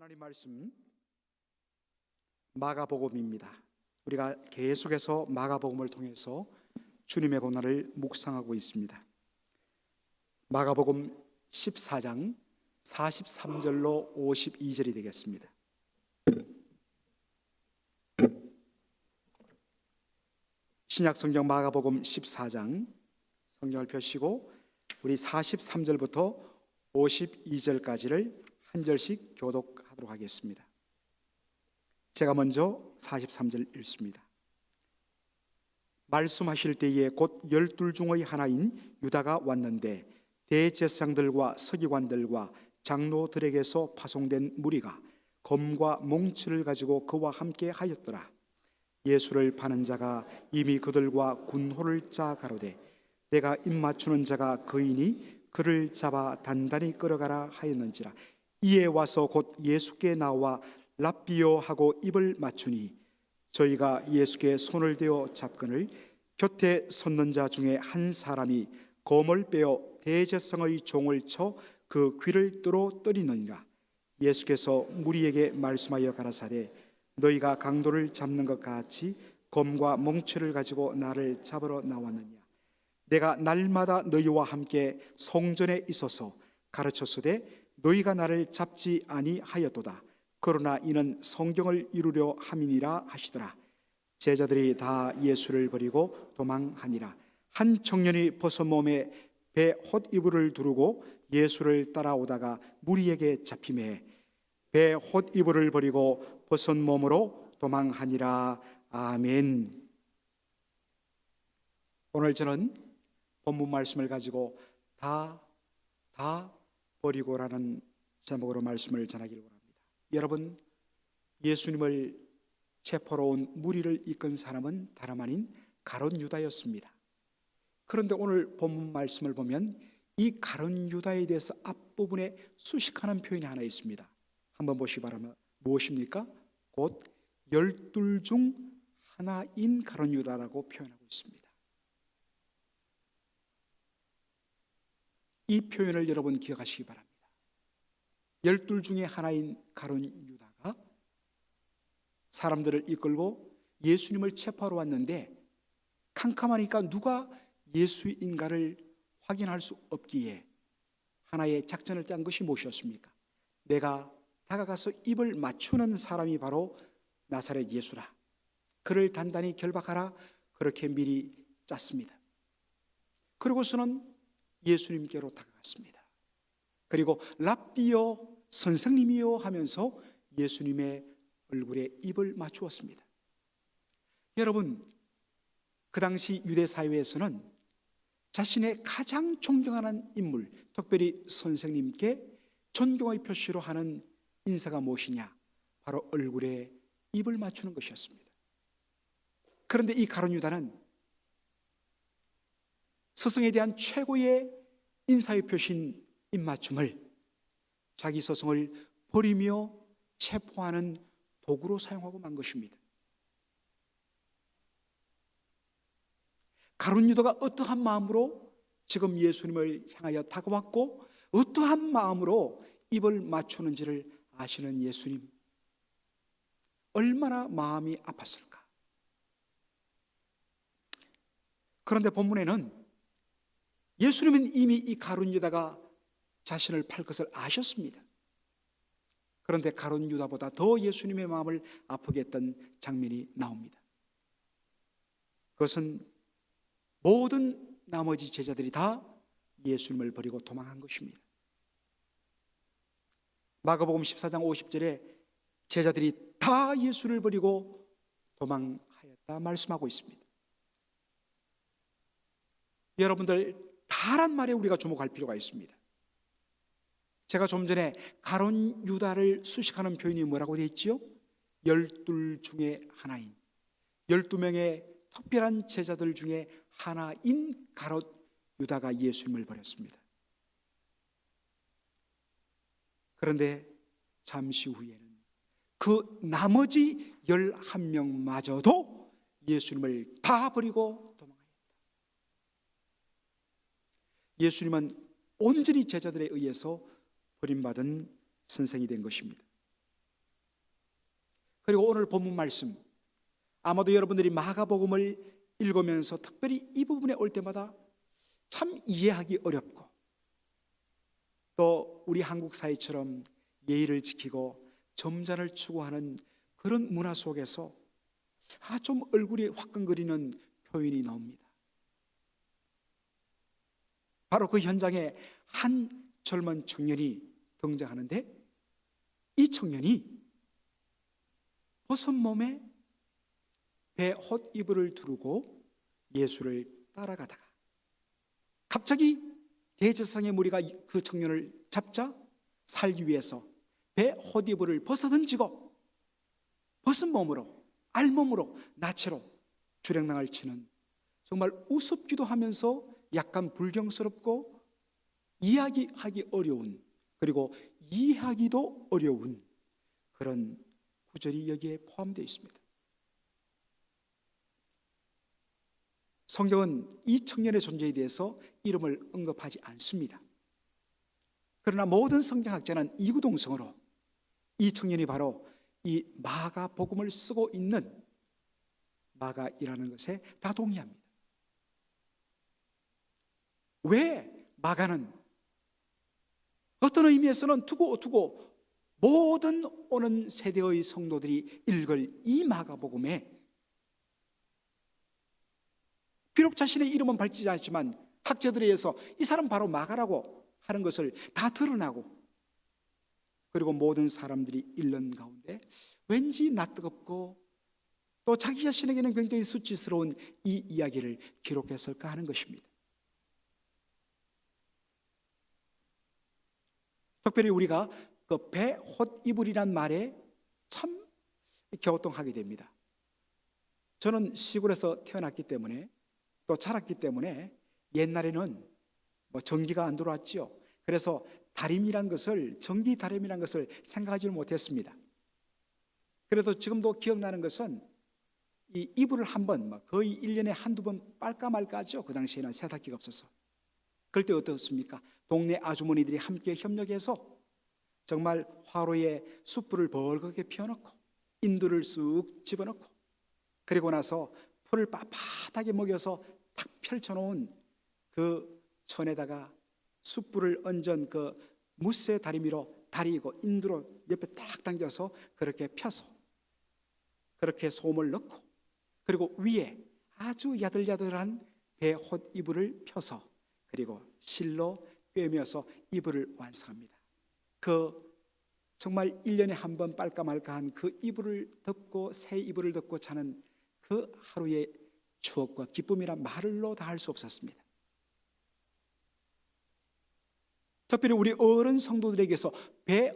하나님 말씀 마가복음입니다. 우리가 계속해서 마가복음을 통해서 주님의 고난을 묵상하고 있습니다. 마가복음 14장 43절로 52절이 되겠습니다. 신약성경 마가복음 14장 성경을 펴시고 우리 43절부터 52절까지를 한 절씩 교독하도록 하겠습니다. 제가 먼저 43절 읽습니다. 말씀하실 때에 곧 12 중의 하나인 유다가 왔는데 대제사장들과 서기관들과 장로들에게서 파송된 무리가 검과 몽치를 가지고 그와 함께 하였더라. 예수를 파는 자가 이미 그들과 군호를 짜 가로되 내가 입맞추는 자가 그이니 그를 잡아 단단히 끌어가라 하였는지라. 이에 와서 곧 예수께 나와 랍비요 하고 입을 맞추니 저희가 예수께 손을 대어 잡거늘 곁에 섰는 자 중에 한 사람이 검을 빼어 대제사장의 종을 쳐 그 귀를 뚫어 때리느니라. 예수께서 무리에게 말씀하여 가라사대 너희가 강도를 잡는 것 같이 검과 몽치를 가지고 나를 잡으러 나왔느냐. 내가 날마다 너희와 함께 성전에 있어서 가르쳤으되 너희가 나를 잡지 아니하였도다. 그러나 이는 성경을 이루려 함이니라 하시더라. 제자들이 다 예수를 버리고 도망하니라. 한 청년이 벗은 몸에 배 헛이불을 두르고 예수를 따라오다가 무리에게 잡히매 배 헛이불을 버리고 벗은 몸으로 도망하니라. 아멘. 오늘 저는 본문 말씀을 가지고 다 버리고라는 제목으로 말씀을 전하기를 원합니다. 여러분, 예수님을 체포로 온 무리를 이끈 사람은 다름 아닌 가룟 유다였습니다. 그런데 오늘 본문 말씀을 보면 이 가룟 유다에 대해서 앞부분에 수식하는 표현이 하나 있습니다. 한번 보시기 바랍니다. 무엇입니까? 곧 12 중 하나인 가룟 유다라고 표현하고 있습니다. 이 표현을 여러분 기억하시기 바랍니다. 12 중에 하나인 가룟 유다가 사람들을 이끌고 예수님을 체포하러 왔는데 캄캄하니까 누가 예수인가를 확인할 수 없기에 하나의 작전을 짠 것이 무엇이었습니까? 내가 다가가서 입을 맞추는 사람이 바로 나사렛 예수라. 그를 단단히 결박하라. 그렇게 미리 짰습니다. 그리고서는 예수님께로 다가갔습니다. 그리고 랍비요 선생님이요 하면서 예수님의 얼굴에 입을 맞추었습니다. 여러분, 그 당시 유대 사회에서는 자신의 가장 존경하는 인물, 특별히 선생님께 존경의 표시로 하는 인사가 무엇이냐? 바로 얼굴에 입을 맞추는 것이었습니다. 그런데 이 가룟 유다는 스승에 대한 최고의 인사의 표시인 입맞춤을 자기 스승을 버리며 체포하는 도구로 사용하고 만 것입니다. 가룟 유다가 어떠한 마음으로 지금 예수님을 향하여 다가왔고 어떠한 마음으로 입을 맞추는지를 아시는 예수님, 얼마나 마음이 아팠을까? 그런데 본문에는 예수님은 이미 이 가룟 유다가 자신을 팔 것을 아셨습니다. 그런데 가룟 유다보다 더 예수님의 마음을 아프게 했던 장면이 나옵니다. 그것은 모든 나머지 제자들이 다 예수님을 버리고 도망한 것입니다. 마가복음 14장 50절에 제자들이 다 예수를 버리고 도망하였다 말씀하고 있습니다. 여러분들, 다란 말에 우리가 주목할 필요가 있습니다. 제가 좀 전에 가룟 유다를 수식하는 표현이 뭐라고 되어 있지요? 12 중에 하나인 12명의 특별한 제자들 중에 하나인 가룟 유다가 예수님을 버렸습니다. 그런데 잠시 후에는 그 나머지 11명마저도 예수님을 다 버리고 도망하였다. 예수님은 온전히 제자들에 의해서 버림받은 선생이 된 것입니다. 그리고 오늘 본문 말씀, 아마도 여러분들이 마가복음을 읽으면서 특별히 이 부분에 올 때마다 참 이해하기 어렵고, 또 우리 한국 사회처럼 예의를 지키고 점잖을 추구하는 그런 문화 속에서 좀 얼굴이 화끈거리는 표현이 나옵니다. 바로 그 현장에 한 젊은 청년이 등장하는데, 이 청년이 벗은 몸에 배 헛이불을 두르고 예수를 따라가다가 갑자기 대제사장의 무리가 그 청년을 잡자 살기 위해서 배 헛이불을 벗어던지고 벗은 몸으로, 알몸으로, 나체로 주랭랑을 치는, 정말 우습기도 하면서 약간 불경스럽고 이야기하기 어려운, 그리고 이해하기도 어려운 그런 구절이 여기에 포함되어 있습니다. 성경은 이 청년의 존재에 대해서 이름을 언급하지 않습니다. 그러나 모든 성경학자는 이구동성으로 이 청년이 바로 이 마가복음을 쓰고 있는 마가이라는 것에 다 동의합니다. 왜 마가는 어떤 의미에서는 두고 모든 오는 세대의 성도들이 읽을 이 마가복음에 비록 자신의 이름은 밝히지 않지만 학자들에 의해서 이 사람 바로 마가라고 하는 것을 다 드러나고, 그리고 모든 사람들이 읽는 가운데 왠지 낯뜨겁고 또 자기 자신에게는 굉장히 수치스러운 이 이야기를 기록했을까 하는 것입니다. 특별히 우리가 그 배 헛이불이란 말에 참 갸우뚱하게 됩니다. 저는 시골에서 태어났기 때문에 또 자랐기 때문에 옛날에는 전기가 안 들어왔지요. 그래서 다림이란 것을, 전기 다림이란 것을 생각하지 못했습니다. 그래도 지금도 기억나는 것은 이 이불을 한번 거의 1년에 한두 번 빨까 말까 하죠. 그 당시에는 세탁기가 없어서. 그럴 때 어떻습니까? 동네 아주머니들이 함께 협력해서 정말 화로에 숯불을 벌겋게 피워놓고 인두를 쑥 집어넣고, 그리고 나서 풀을 빳빳하게 먹여서 탁 펼쳐놓은 그 천에다가 숯불을 얹은 그 무쇠 다리미로 다리고 인두로 옆에 딱 당겨서 그렇게 펴서 그렇게 솜을 넣고, 그리고 위에 아주 야들야들한 배 헛이불을 펴서 그리고 실로 꿰매어서 이불을 완성합니다. 그 정말 1년에 한 번 빨까 말까한 그 이불을 덮고 새 이불을 덮고 자는 그 하루의 추억과 기쁨이란 말로 다 할 수 없었습니다. 특별히 우리 어른 성도들에게서 배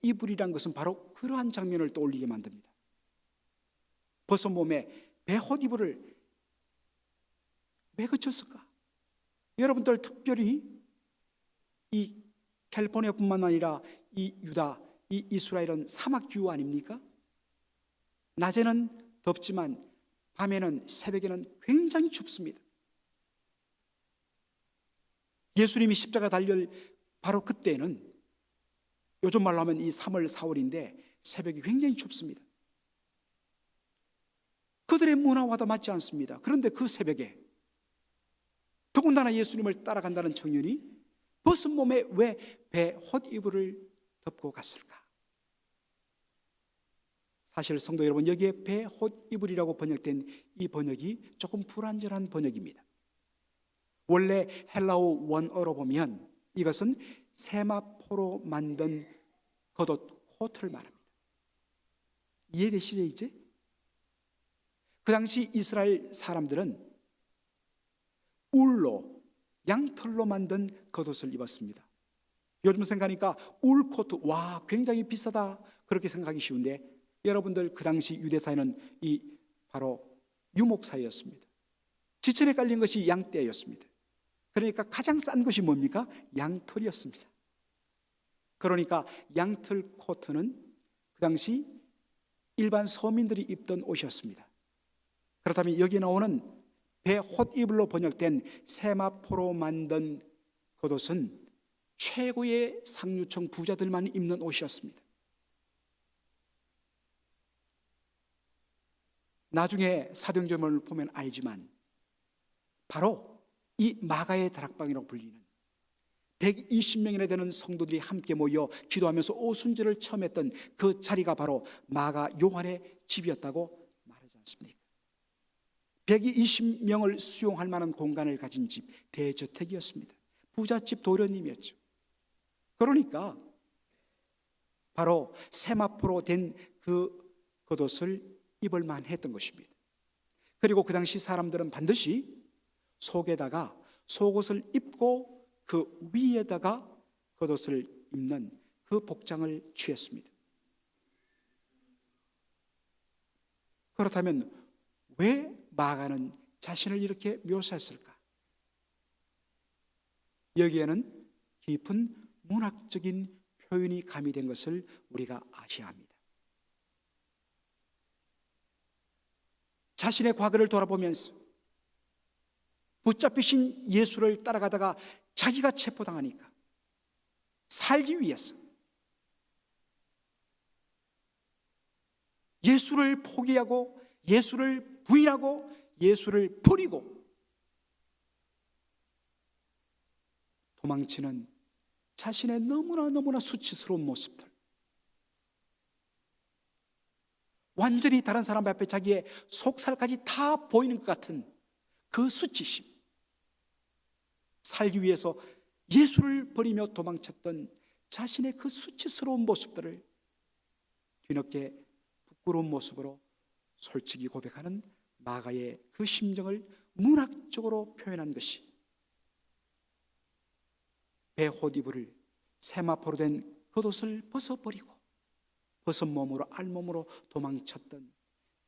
헛이불이란 것은 바로 그러한 장면을 떠올리게 만듭니다. 벗은 몸에 배 헛이불을 왜 그쳤을까? 여러분들 특별히 이 캘리포니아뿐만 아니라 이 유다, 이 이스라엘은 사막 기후 아닙니까? 낮에는 덥지만 밤에는, 새벽에는 굉장히 춥습니다. 예수님이 십자가 달릴 바로 그때는 요즘 말로 하면 이 3월, 4월인데 새벽이 굉장히 춥습니다. 그들의 문화와도 맞지 않습니다. 그런데 그 새벽에 더군다나 예수님을 따라간다는 청년이 벗은 몸에 왜 배 헛이불을 덮고 갔을까? 사실 성도 여러분, 여기에 배 헛이불이라고 번역된 이 번역이 조금 불완전한 번역입니다. 원래 헬라어 원어로 보면 이것은 세마포로 만든 겉옷, 코트를 말합니다. 이해되시죠 이제? 그 당시 이스라엘 사람들은 울로, 양털로 만든 겉옷을 입었습니다. 요즘 생각하니까 울 코트, 와 굉장히 비싸다 그렇게 생각하기 쉬운데, 여러분들 그 당시 유대사회는 이 바로 유목사회였습니다. 지천에 깔린 것이 양떼였습니다. 그러니까 가장 싼 것이 뭡니까? 양털이었습니다. 그러니까 양털 코트는 그 당시 일반 서민들이 입던 옷이었습니다. 그렇다면 여기 나오는 배 헛이불로 번역된 세마포로 만든 겉옷은 최고의 상류층 부자들만 입는 옷이었습니다. 나중에 사도행전을 보면 알지만 바로 이 마가의 다락방이라고 불리는 120명이나 되는 성도들이 함께 모여 기도하면서 오순절을 처음 했던 그 자리가 바로 마가 요한의 집이었다고 말하지 않습니까? 120명을 수용할 만한 공간을 가진 집, 대저택이었습니다. 부잣집 도련님이었죠. 그러니까 바로 세마포로 된 그 겉옷을 입을 만했던 것입니다. 그리고 그 당시 사람들은 반드시 속에다가 속옷을 입고 그 위에다가 겉옷을 입는 그 복장을 취했습니다. 그렇다면 왜 마가는 자신을 이렇게 묘사했을까? 여기에는 깊은 문학적인 표현이 가미된 것을 우리가 아셔야 합니다. 자신의 과거를 돌아보면서 붙잡히신 예수를 따라가다가 자기가 체포당하니까 살기 위해서 예수를 포기하고 예수를 부인하고 예수를 버리고 도망치는 자신의 너무나 수치스러운 모습들, 완전히 다른 사람 앞에 자기의 속살까지 다 보이는 것 같은 그 수치심, 살기 위해서 예수를 버리며 도망쳤던 자신의 그 수치스러운 모습들을 뒤늦게 부끄러운 모습으로 솔직히 고백하는 마가의 그 심정을 문학적으로 표현한 것이 베호디브를 세마포로 된 겉옷을 벗어버리고 벗은 몸으로 알몸으로 도망쳤던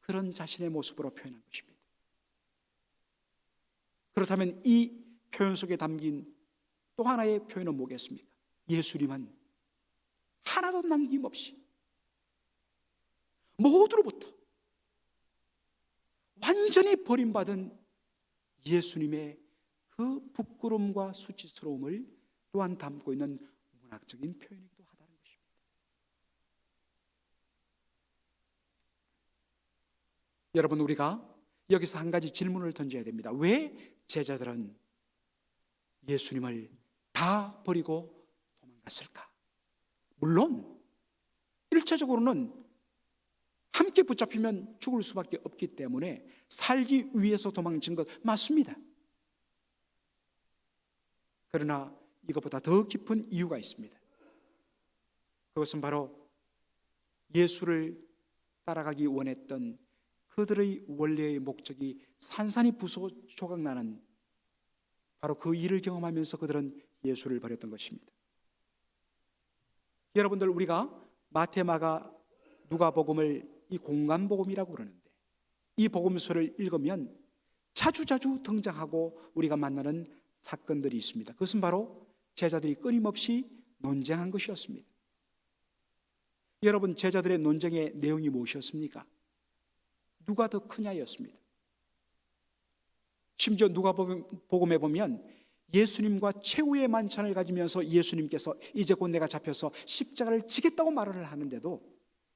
그런 자신의 모습으로 표현한 것입니다. 그렇다면 이 표현 속에 담긴 또 하나의 표현은 뭐겠습니까? 예수님은 하나도 남김없이 모두로부터 완전히 버림받은 예수님의 그 부끄러움과 수치스러움을 또한 담고 있는 문학적인 표현이기도 하다는 것입니다. 여러분, 우리가 여기서 한 가지 질문을 던져야 됩니다. 왜 제자들은 예수님을 다 버리고 도망갔을까? 물론 일차적으로는 함께 붙잡히면 죽을 수밖에 없기 때문에 살기 위해서 도망친 것 맞습니다. 그러나 이것보다 더 깊은 이유가 있습니다. 그것은 바로 예수를 따라가기 원했던 그들의 원래의 목적이 산산이 부서조각나는 바로 그 일을 경험하면서 그들은 예수를 버렸던 것입니다. 여러분들, 우리가 마태, 마가, 누가복음을 이 공간복음이라고 그러는데 이 복음서를 읽으면 자주자주 등장하고 우리가 만나는 사건들이 있습니다. 그것은 바로 제자들이 끊임없이 논쟁한 것이었습니다. 여러분, 제자들의 논쟁의 내용이 무엇이었습니까? 누가 더 크냐였습니다. 심지어 누가복음에 보면 예수님과 최후의 만찬을 가지면서 예수님께서 이제 곧 내가 잡혀서 십자가를 지겠다고 말을 하는데도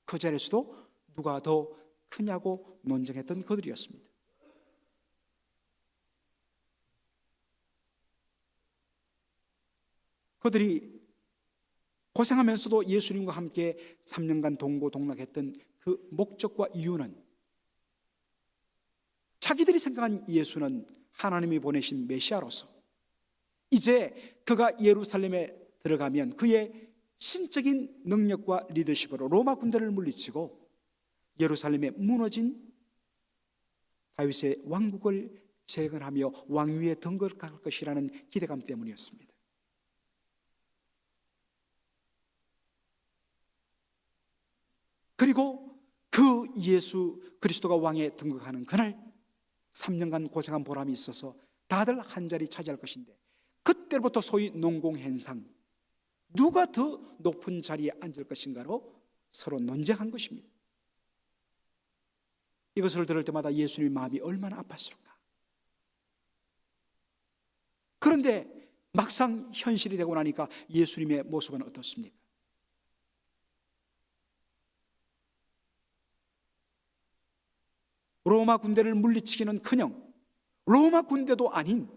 그 자리에서도 누가 더 크냐고 논쟁했던 그들이었습니다. 그들이 고생하면서도 예수님과 함께 3년간 동고동락했던 그 목적과 이유는 자기들이 생각한 예수는 하나님이 보내신 메시아로서 이제 그가 예루살렘에 들어가면 그의 신적인 능력과 리더십으로 로마 군대를 물리치고 예루살렘에 무너진 다윗의 왕국을 재건하며 왕위에 등극할 것이라는 기대감 때문이었습니다. 그리고 그 예수 그리스도가 왕에 등극하는 그날 3년간 고생한 보람이 있어서 다들 한 자리 차지할 것인데 그때부터 소위 농공행상, 누가 더 높은 자리에 앉을 것인가로 서로 논쟁한 것입니다. 이것을 들을 때마다 예수님의 마음이 얼마나 아팠을까. 그런데 막상 현실이 되고 나니까 예수님의 모습은 어떻습니까? 로마 군대를 물리치기는커녕 로마 군대도 아닌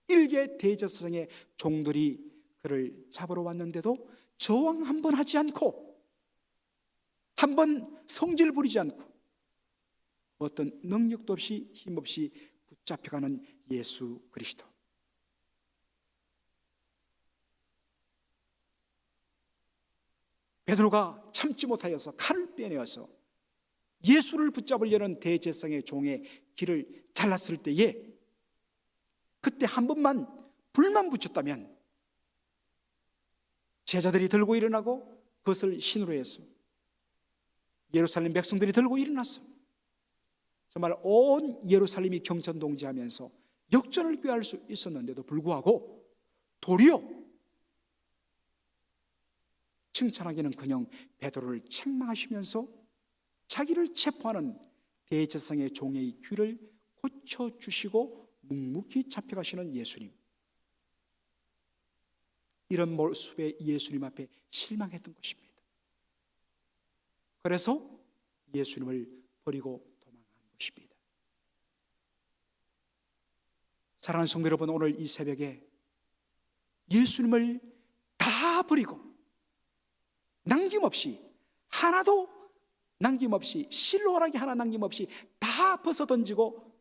일개 대제사장의 종들이 그를 잡으러 왔는데도 저항 한 번 하지 않고, 한 번 성질 부리지 않고, 어떤 능력도 없이 힘없이 붙잡혀가는 예수 그리스도. 베드로가 참지 못하여서 칼을 빼내어서 예수를 붙잡으려는 대제사장의 종의 길을 잘랐을 때에, 그때 한 번만 불만 붙였다면 제자들이 들고 일어나고 그것을 신으로 해서 예루살렘 백성들이 들고 일어났어. 정말 온 예루살렘이 경천동지하면서 역전을 꾀할 수 있었는데도 불구하고 도리어 칭찬하기는커녕 베드로를 책망하시면서 자기를 체포하는 대제사장의 종의 귀를 고쳐주시고 묵묵히 잡혀가시는 예수님. 이런 모습의 예수님 앞에 실망했던 것입니다. 그래서 예수님을 버리고 도망한 것입니다. 사랑하는 성도 여러분, 오늘 이 새벽에 예수님을 다 버리고 남김없이, 하나도 남김없이, 실로라기 하나 남김없이 다 벗어던지고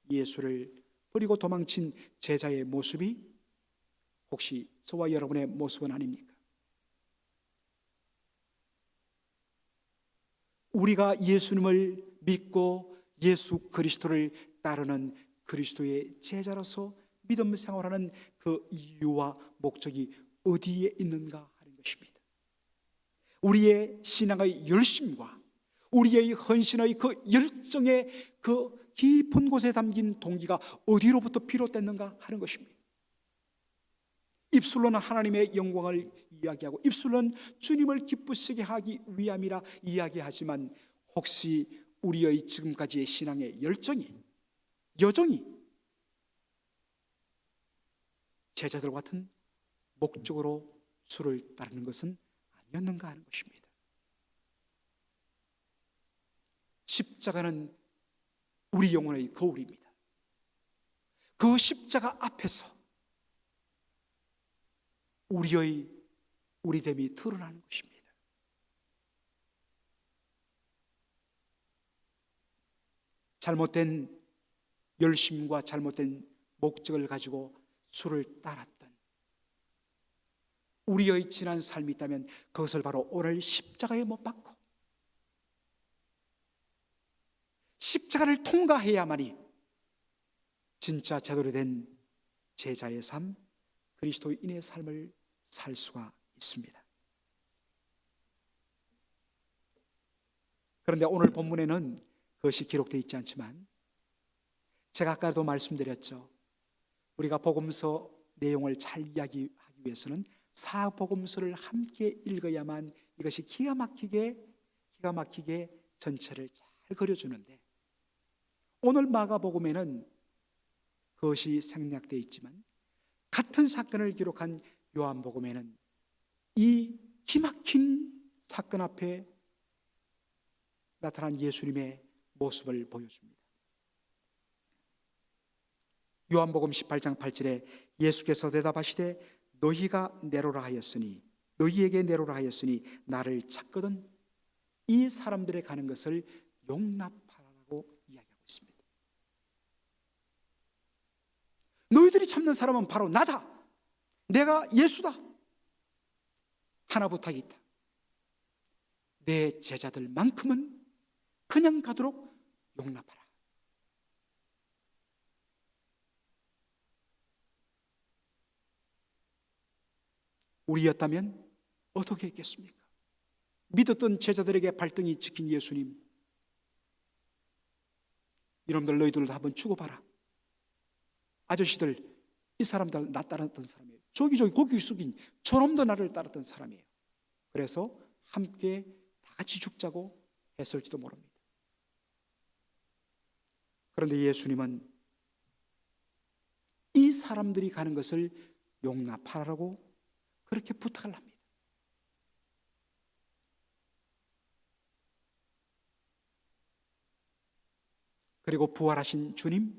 예수를 버리고 도망친 제자의 모습이 혹시 저와 여러분의 모습은 아닙니까? 우리가 예수님을 믿고 예수 그리스도를 따르는 그리스도의 제자로서 믿음 생활하는 그 이유와 목적이 어디에 있는가 하는 것입니다. 우리의 신앙의 열심과 우리의 헌신의 그 열정의 그 깊은 곳에 담긴 동기가 어디로부터 비롯됐는가 하는 것입니다. 입술로는 하나님의 영광을 이야기하고 입술로는 주님을 기쁘시게 하기 위함이라 이야기하지만, 혹시 우리의 지금까지의 신앙의 열정이, 여정이 제자들 같은 목적으로 주를 따르는 것은 아니었는가 하는 것입니다. 십자가는 우리 영혼의 거울입니다. 그 십자가 앞에서 우리의 우리됨이 드러나는 것입니다. 잘못된 열심과 잘못된 목적을 가지고 주를 따랐던 우리의 지난 삶이 있다면 그것을 바로 오늘 십자가에 못 박고 십자가를 통과해야만이 진짜 제대로 된 제자의 삶, 그리스도인의 삶을 살 수가 있습니다. 그런데 오늘 본문에는 그것이 기록되어 있지 않지만, 제가 아까도 말씀드렸죠. 우리가 복음서 내용을 잘 이야기하기 위해서는 사복음서를 함께 읽어야만 이것이 기가 막히게 전체를 잘 그려주는데, 오늘 마가복음에는 그것이 생략되어 있지만 같은 사건을 기록한 요한복음에는 이 기막힌 사건 앞에 나타난 예수님의 모습을 보여줍니다. 요한복음 18장 8절에 예수께서 대답하시되 너희에게 내로라 하였으니 나를 찾거든 이 사람들의 가는 것을 용납하라고 이야기하고 있습니다. 너희들이 찾는 사람은 바로 나다. 내가 예수다. 하나 부탁이 있다. 내 제자들만큼은 그냥 가도록 용납하라. 우리였다면 어떻게 했겠습니까? 믿었던 제자들에게 발등이 찍힌 예수님, 이놈들 너희들도 한번 죽어봐라. 아저씨들, 이 사람들 나 따랐던 사람이에요. 저기 고기 숙인 저놈도 나를 따랐던 사람이에요. 그래서 함께 다 같이 죽자고 했을지도 모릅니다. 그런데 예수님은 이 사람들이 가는 것을 용납하라고 그렇게 부탁을 합니다. 그리고 부활하신 주님,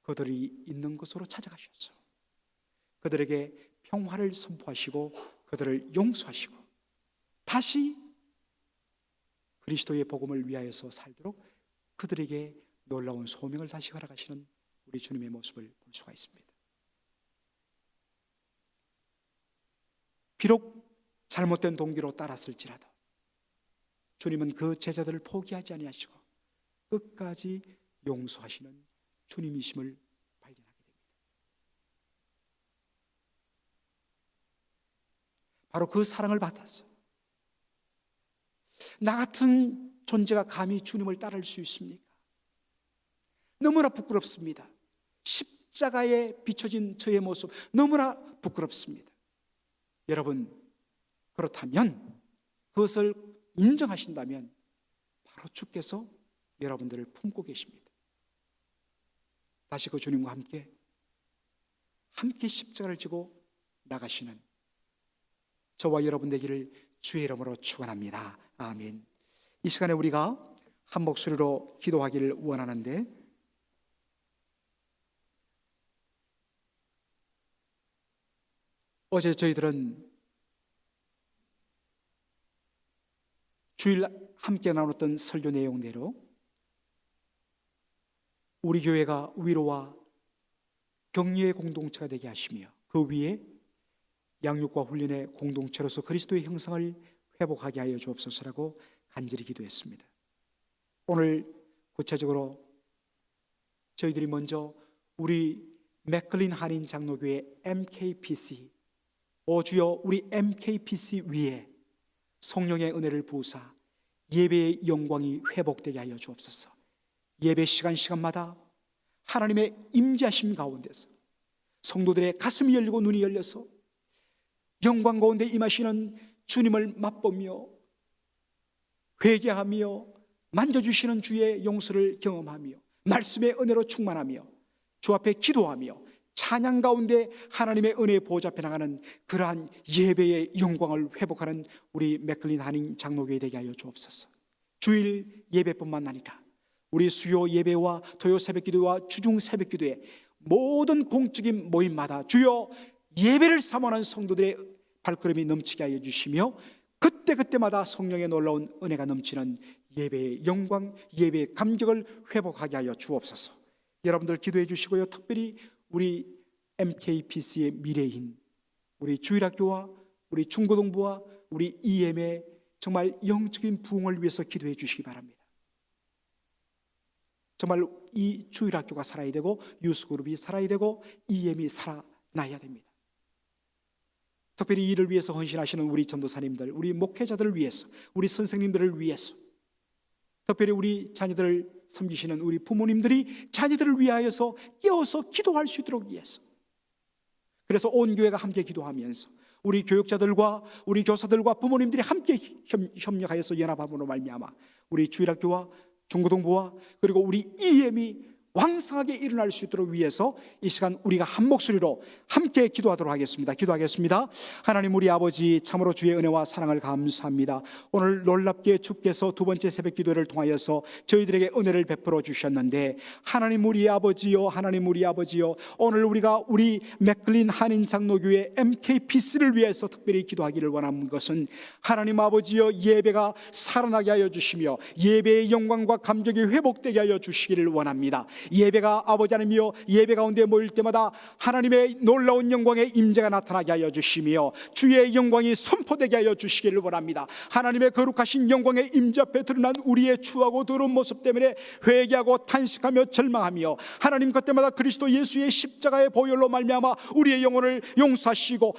그들이 있는 곳으로 찾아가셔서 그들에게 평화를 선포하시고 그들을 용서하시고 다시 그리스도의 복음을 위하여서 살도록 그들에게 놀라운 소명을 다시 걸어가시는 우리 주님의 모습을 볼 수가 있습니다. 비록 잘못된 동기로 따랐을지라도 주님은 그 제자들을 포기하지 아니하시고 끝까지 용서하시는 주님이심을 발견하게 됩니다. 바로 그 사랑을 받아서 나 같은 존재가 감히 주님을 따를 수 있습니까? 너무나 부끄럽습니다. 십자가에 비춰진 저의 모습 너무나 부끄럽습니다. 여러분, 그렇다면 그것을 인정하신다면 바로 주께서 여러분들을 품고 계십니다. 다시 그 주님과 함께 십자가를 지고 나가시는 저와 여러분 되기를 주의 이름으로 축원합니다. 아멘. 이 시간에 우리가 한 목소리로 기도하기를 원하는데, 어제 저희들은 주일 함께 나눴던 설교 내용대로 우리 교회가 위로와 격려의 공동체가 되게 하시며 그 위에 양육과 훈련의 공동체로서 그리스도의 형상을 회복하게 하여 주옵소서라고 간절히 기도했습니다. 오늘 구체적으로 저희들이 먼저 우리 맥클린 한인 장로교회 MKPC, 오 주여 우리 MKPC 위에 성령의 은혜를 부으사 예배의 영광이 회복되게 하여 주옵소서. 예배 시간마다 하나님의 임재하심 가운데서 성도들의 가슴이 열리고 눈이 열려서 영광 가운데 임하시는 주님을 맛보며 회개하며 만져주시는 주의 용서를 경험하며 말씀의 은혜로 충만하며 주 앞에 기도하며 찬양 가운데 하나님의 은혜의 보좌 앞에 나가는 그러한 예배의 영광을 회복하는 우리 맥클린 한인 장로교회 되게 하여 주옵소서. 주일 예배뿐만 아니라 우리 수요 예배와 토요 새벽기도와 주중 새벽기도의 모든 공적인 모임마다 주여 예배를 사모하는 성도들의 발걸음이 넘치게 하여 주시며 그때마다 성령의 놀라운 은혜가 넘치는 예배의 영광, 예배의 감격을 회복하게 하여 주옵소서. 여러분들 기도해 주시고요. 특별히 우리 MKPC의 미래인 우리 주일학교와 우리 중고등부와 우리 EM의 정말 영적인 부흥을 위해서 기도해 주시기 바랍니다. 정말 이 주일학교가 살아야 되고 유스그룹이 살아야 되고 EM이 살아나야 됩니다. 특별히 이를 위해서 헌신하시는 우리 전도사님들, 우리 목회자들을 위해서, 우리 선생님들을 위해서, 특별히 우리 자녀들을 섬기시는 우리 부모님들이 자녀들을 위하여서 깨어서 기도할 수 있도록 위해서, 그래서 온 교회가 함께 기도하면서 우리 교육자들과 우리 교사들과 부모님들이 함께 협력하여서 연합함으로 말미암아 우리 주일학교와 중고등부와 그리고 우리 EM이 왕성하게 일어날 수 있도록 위해서 이 시간 우리가 한 목소리로 함께 기도하도록 하겠습니다. 기도하겠습니다. 하나님 우리 아버지, 참으로 주의 은혜와 사랑을 감사합니다. 오늘 놀랍게 주께서 두 번째 새벽 기도를 통하여서 저희들에게 은혜를 베풀어 주셨는데, 하나님 우리 아버지요, 하나님 우리 아버지요, 오늘 우리가 우리 맥클린 한인 장로교회 MKPC를 위해서 특별히 기도하기를 원하는 것은 하나님 아버지요, 예배가 살아나게 하여 주시며 예배의 영광과 감격이 회복되게 하여 주시기를 원합니다. 예배가 아버지 하나님이여, 예배 가운데 모일 때마다 하나님의 놀라운 영광의 임재가 나타나게 하여 주시며 주의 영광이 선포되게 하여 주시기를 원합니다. 하나님의 거룩하신 영광의 임재 앞에 드러난 우리의 추하고 더러운 모습 때문에 회개하고 탄식하며 절망하며 하나님 그때마다 그리스도 예수의 십자가의 보혈로 말미암아 우리의 영혼을 용서하시고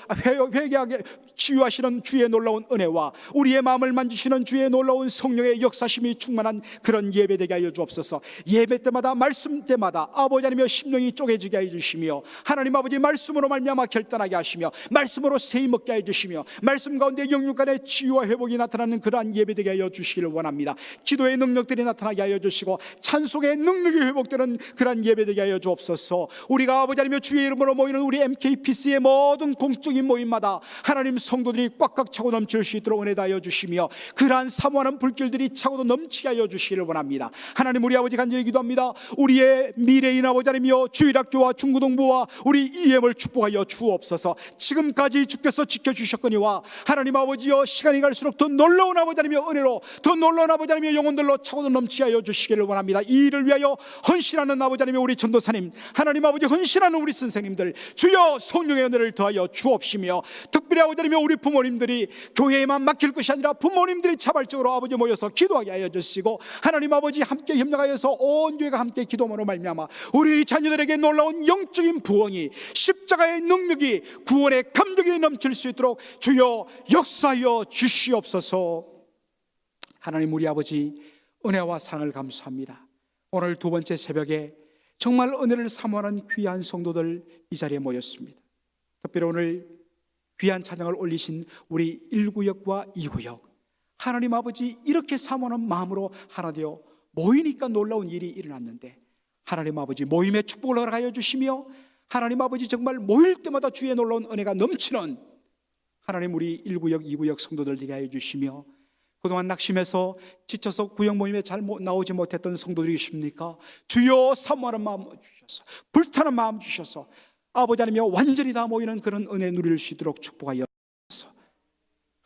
회개하게 치유하시는 주의 놀라운 은혜와 우리의 마음을 만지시는 주의 놀라운 성령의 역사심이 충만한 그런 예배 되게 하여 주옵소서. 예배 때마다 말씀 말씀 때마다 아버지 하나님여 심령이 쪼개지게 해주시며, 하나님 아버지 말씀으로 말미암아 결단하게 하시며, 말씀으로 세임 먹게 해주시며, 말씀 가운데 영육 간의 치유와 회복이 나타나는 그러한 예배되게 하여 주시기를 원합니다. 기도의 능력들이 나타나게 하여 주시고 찬송의 능력이 회복되는 그러한 예배되게 하여 주옵소서. 우리가 아버지 하나님여 주의 이름으로 모이는 우리 MKPC의 모든 공적인 모임마다 하나님 성도들이 꽉꽉 차고 넘칠 수 있도록 은혜 다하여 주시며, 그러한 사모하는 불길들이 차고도 넘치게 하여 주시기를 원합니다. 하나님 우리 아버지 간절히 기도합니다. 우리의 미래인 아버지 하나님이여 주일학교와 중고등부와 우리 EM을 축복하여 주옵소서. 지금까지 주께서 지켜주셨거니와 하나님 아버지여 시간이 갈수록 더 놀라운 아버지 하나님이여 은혜로, 더 놀라운 아버지 하나님이여 영혼들로 차고도 넘치게 하여 주시기를 원합니다. 이 일을 위하여 헌신하는 아버지 하나님이여 우리 전도사님, 하나님 아버지 헌신하는 우리 선생님들, 주여 성령의 은혜를 더하여 주옵시며, 특별히 아버지 하나님이여 우리 부모님들이 교회에만 맡길 것이 아니라 부모님들이 자발적으로 아버지 모여서 기도하게 하여 주시고, 하나님 아버지 함께 협력하여서 온 교회가 함께 기도함으로 말미암아 우리 자녀들에게 놀라운 영적인 부흥이, 십자가의 능력이, 구원의 감격이 넘칠 수 있도록 주여 역사하여 주시옵소서. 하나님 우리 아버지 은혜와 사랑을 감사합니다. 오늘 두 번째 새벽에 정말 은혜를 사모하는 귀한 성도들 이 자리에 모였습니다. 특별히 오늘 귀한 찬양을 올리신 우리 1구역과 2구역, 하나님 아버지 이렇게 사모하는 마음으로 하나 되어 모이니까 놀라운 일이 일어났는데, 하나님 아버지 모임의 축복을 허락하여 주시며, 하나님 아버지 정말 모일 때마다 주의 놀라운 은혜가 넘치는 하나님 우리 1구역 2구역 성도들 되게 하여 주시며, 그동안 낙심해서 지쳐서 구역 모임에 잘 나오지 못했던 성도들이 있습니까? 주여 사모하는 마음 주셔서, 불타는 마음 주셔서 아버지 하나님이여 완전히 다 모이는 그런 은혜 누릴 수 있도록 축복하여 주셔서,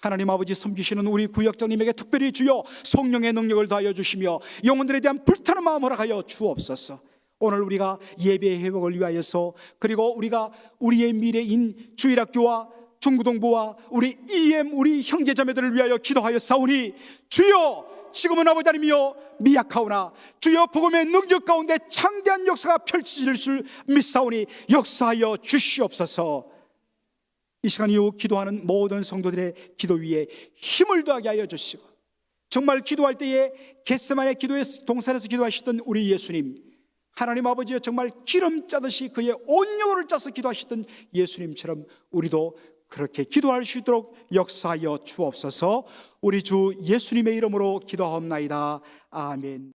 하나님 아버지 섬기시는 우리 구역장님에게 특별히 주여 성령의 능력을 더하여 주시며 영혼들에 대한 불타는 마음 허락하여 주옵소서. 오늘 우리가 예배의 회복을 위하여서, 그리고 우리가 우리의 미래인 주일학교와 중고등부와 우리 EM 우리 형제자매들을 위하여 기도하여 싸우니, 주여 지금은 아버지 하나님이여 미약하오나 주여 복음의 능력 가운데 창대한 역사가 펼쳐질 줄 믿사오니 역사하여 주시옵소서. 이 시간 이후 기도하는 모든 성도들의 기도 위에 힘을 더하게 하여 주시고, 정말 기도할 때에 겟세마네 기도의 동산에서 기도하시던 우리 예수님, 하나님 아버지여 정말 기름 짜듯이 그의 온 영혼을 짜서 기도하시던 예수님처럼 우리도 그렇게 기도할 수 있도록 역사하여 주옵소서. 우리 주 예수님의 이름으로 기도하옵나이다. 아멘.